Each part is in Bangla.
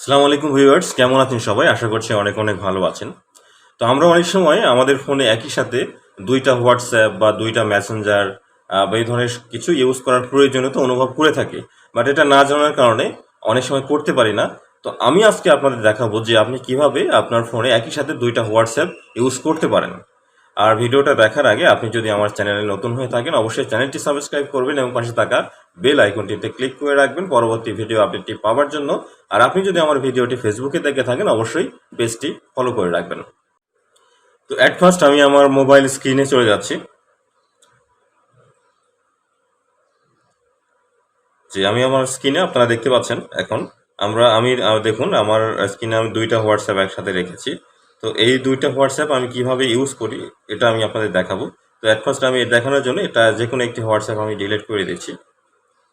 আসসালামু আলাইকুম ভিউয়ার্স, কেমন আছেন সবাই? আশা করছি অনেক অনেক ভালো আছেন। তো আমরা অনেক সময় আমাদের ফোনে একই সাথে ২ টা হোয়াটসঅ্যাপ বা ২ টা মেসেঞ্জার বা এই ধরনের কিছু ইউজ করার প্রয়োজনীয়তা অনুভব করে থাকি। বাট এটা না জানার কারণে অনেক সময় করতে পারি না। তো আমি আজকে আপনাদের দেখাবো যে আপনি কিভাবে আপনার ফোনে একই সাথে ২ টা হোয়াটসঅ্যাপ ইউজ করতে পারেন। আর ভিডিওটা দেখার আগে আপনি যদি আমার চ্যানেলে নতুন হয়ে থাকেন অবশ্যই চ্যানেলটি সাবস্ক্রাইব করবেন এবং পাশে থাকা বেল আইকনটিতে ক্লিক করে রাখবেন পরবর্তী ভিডিও আপডেটটি পাওয়ার জন্য। আর আপনি যদি আমার ভিডিওটি ফেসবুকে দেখে থাকেন অবশ্যই পেজটি ফলো করে রাখবেন। তো অ্যাট ফার্স্ট আমি আমার মোবাইল স্ক্রিনে চলে যাচ্ছি। আমি আমার স্ক্রিনে আপনারা দেখতে পাচ্ছেন এখন দেখুন আমার স্ক্রিনে আমি ২ টা হোয়াটসঅ্যাপ একসাথে রেখেছি। তো এই ২ টা হোয়াটসঅ্যাপ আমি কিভাবে ইউজ করি এটা আমি আপনাদের দেখাবো। তো অ্যাট ফার্স্ট আমি দেখানোর জন্য এটা যেকোনো একটি হোয়াটসঅ্যাপ আমি ডিলিট করে দিচ্ছি।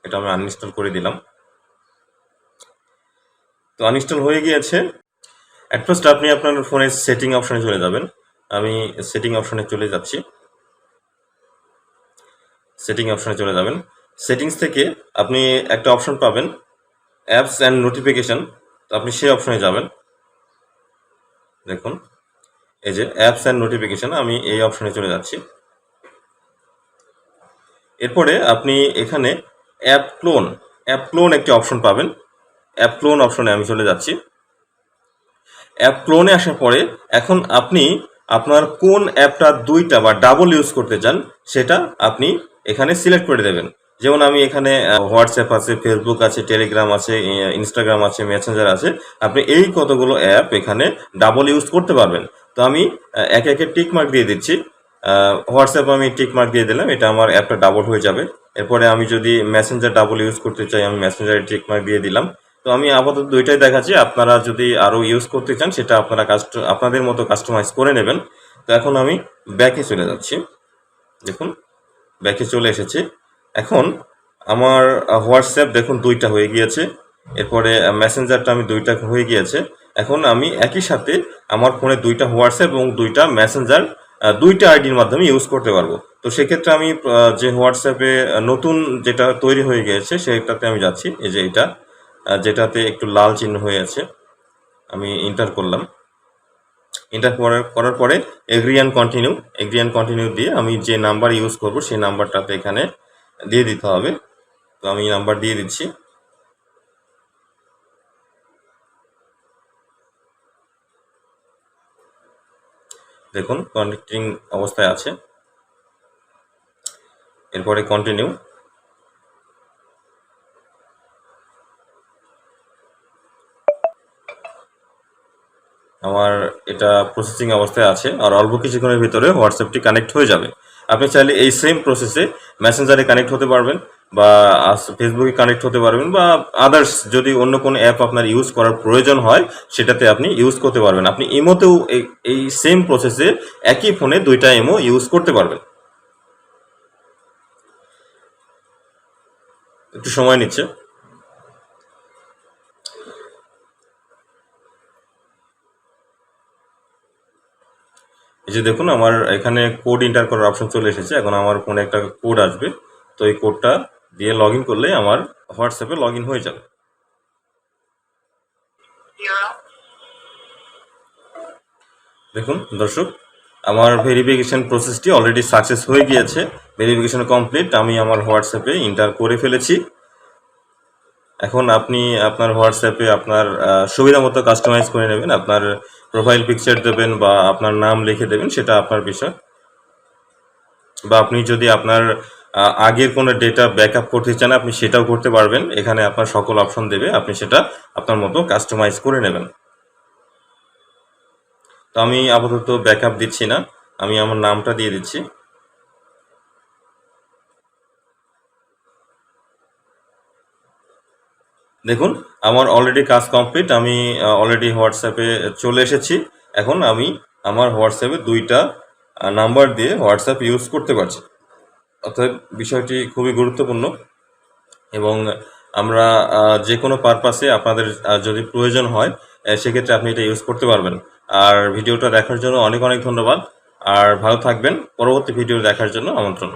এটা আমি আনইনস্টল করে দিলাম। তো আনইনস্টল হয়ে গিয়েছে। অ্যাট ফার্স্ট আপনি আপনার ফোনের সেটিং অপশনে চলে যাবেন। আমি সেটিং অপশনে চলে যাচ্ছি। সেটিং অপশনে চলে যাবেন। সেটিংস থেকে আপনি একটা অপশন পাবেন অ্যাপস অ্যান্ড নোটিফিকেশন। তো আপনি সেই অপশনে যাবেন। দেখুন এই যে অ্যাপস অ্যান্ড নোটিফিকেশন, আমি এই অপশনে চলে যাচ্ছি। এরপরে আপনি এখানে অ্যাপ ক্লোন একটি অপশন পাবেন। অ্যাপ ক্লোন অপশনে আমি চলে যাচ্ছি। অ্যাপ ক্লোনে আসার পরে এখন আপনি আপনার কোন অ্যাপটা ২ টা বা ডাবল ইউজ করতে চান সেটা আপনি এখানে সিলেক্ট করে দেবেন। যেমন আমি এখানে হোয়াটসঅ্যাপ আছে, ফেসবুক আছে, টেলিগ্রাম আছে, ইনস্টাগ্রাম আছে, মেসেঞ্জার আছে। আপনি এই কতগুলো অ্যাপ এখানে ডাবল ইউজ করতে পারবেন। তো আমি একে একে টিক মার্ক দিয়ে দিচ্ছি। হোয়াটসঅ্যাপ আমি টিক মার্ক দিয়ে দিলাম, এটা আমার অ্যাপটা ডাবল হয়ে যাবে। এরপরে আমি যদি মেসেঞ্জার ডাবল ইউজ করতে চাই আমি মেসেঞ্জারে টিক মার্ক দিয়ে দিলাম। তো আমি আপাতত ২ টাই দেখাচ্ছি, আপনারা যদি আরও ইউজ করতে চান সেটা আপনারা আপনাদের মতো কাস্টমাইজ করে নেবেন। তো এখন আমি ব্যাকে চলে যাচ্ছি। দেখুন ব্যাকে চলে এসেছি। এখন আমার হোয়াটসঅ্যাপ দেখুন ২ টা হয়ে গিয়েছে। এরপরে মেসেঞ্জারটা আমি ২ টা হয়ে গিয়েছে। এখন আমি একই সাথে আমার ফোনে ২ টা হোয়াটসঅ্যাপ এবং ২ টা মেসেঞ্জার ২ টা আইডির মাধ্যমে ইউজ করতে পারবো। তো সেক্ষেত্রে আমি যে হোয়াটসঅ্যাপে নতুন যেটা তৈরি হয়ে গিয়েছে সেটাতে আমি যাচ্ছি। এই যে এটা যেটাতে একটু লাল চিহ্ন হয়ে আছে, আমি এন্টার করলাম। এন্টার করার পরে এগ্রি অ্যান্ড কন্টিনিউ দিয়ে আমি যে নাম্বার ইউজ করব সেই নাম্বারটাতে এখানে দিয়ে দিতে হবে। তো আমি নাম্বার দিয়ে দিচ্ছি। দেখুন কানেক্টিং অবস্থায় আছে। এরপরে কন্টিনিউ। আমার এটা প্রসেসিং অবস্থায় আছে আর অল্প কিছুক্ষণের ভিতরে হোয়াটসঅ্যাপটি কানেক্ট হয়ে যাবে। আপনি চাইলে এই সেম প্রসেসে মেসেঞ্জারে কানেক্ট হতে পারবেন বা ফেসবুকে কানেক্ট হতে পারবেন বা আদার্স যদি অন্য কোনো অ্যাপ আপনার ইউজ করার প্রয়োজন হয় সেটাতে আপনি ইউজ করতে পারবেন। আপনি ইমোতেও এই সেম প্রসেসে একই ফোনে ২ টা ইমো ইউজ করতে পারবেন। একটু সময় নিচ্ছে। এই যে দেখুন আমার এখানে কোড এন্টার করার অপশন চলে এসেছে। এখন আমার ফোনে একটা কোড আসবে। তো এই কোডটা দিয়ে লগ ইন করলে আমার হোয়াটসঅ্যাপে লগ ইন হয়ে যাবে। দেখুন দর্শক, আমার ভেরিফিকেশন প্রসেসটি অলরেডি সাকসেস হয়ে গিয়েছে। ভেরিফিকেশন কমপ্লিট, আমি আমার হোয়াটসঅ্যাপে এন্টার করে ফেলেছি। এখন আপনি আপনার হোয়াটসঅ্যাপে আপনার সুবিধা মতো কাস্টমাইজ করে নেবেন। আপনার প্রোফাইল পিকচার দেবেন বা আপনার নাম লিখে দেবেন, সেটা আপনার বিষয়। বা আপনি যদি আপনার আগের কোনো ডেটা ব্যাকআপ করতে চান আপনি সেটাও করতে পারবেন। এখানে আপনার সকল অপশন দেবে, আপনি সেটা আপনার মতো কাস্টমাইজ করে নেবেন। তো আমি আপাতত ব্যাকআপ দিচ্ছি না, আমি আমার নামটা দিয়ে দিচ্ছি। দেখুন আমার অলরেডি কাজ কমপ্লিট, আমি অলরেডি হোয়াটসঅ্যাপে চলে এসেছি। এখন আমি আমার হোয়াটসঅ্যাপে ২ টা নাম্বার দিয়ে হোয়াটসঅ্যাপ ইউজ করতে পারছি। অতএব বিষয়টি খুবই গুরুত্বপূর্ণ এবং আমরা যে কোনো পারপাসে আপনাদের যদি প্রয়োজন হয় সেক্ষেত্রে আপনি এটা ইউজ করতে পারবেন। আর ভিডিওটা দেখার জন্য অনেক অনেক ধন্যবাদ। আর ভালো থাকবেন। পরবর্তী ভিডিও দেখার জন্য আমন্ত্রণ।